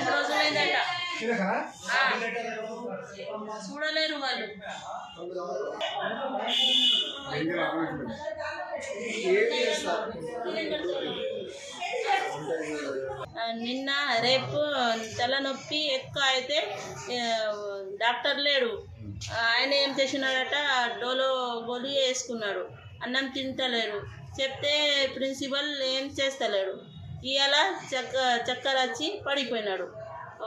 రోజులైందట చూడలేరు వాళ్ళు. నిన్న రేపు తలనొప్పి ఎక్కువ అయితే డాక్టర్ లేడు. ఆయన ఏం చేసినాడట, డోలో గోళీ వేసుకున్నాడు. అన్నం తింటలేరు. చెప్తే ప్రిన్సిపల్ ఏం చేస్తలేడు. ఇవాళ చక్కర వచ్చి పడిపోయినాడు.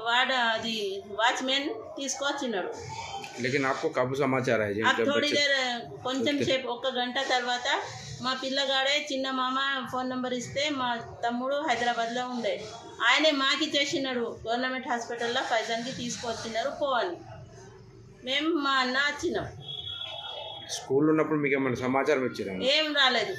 వాడు అది వాచ్మెన్ తీసుకొచ్చినాడు. थोड़ी देर కొంచెం సేపు 1 గంట తర్వాత మా పిల్లగాడే చిన్న మామ ఫోన్ నెంబర్ ఇస్తే మా తమ్ముడు హైదరాబాద్లో ఉండే. ఆయనే మాకి చేసినాడు. గవర్నమెంట్ హాస్పిటల్లో ఫైజాన్కి తీసుకొచ్చినారు పోవాలి. మేము మా అన్న వచ్చినాం. స్కూల్లో ఉన్నప్పుడు మీకు ఏమైనా సమాచారం ఇచ్చారా? ఏం రాలేదు.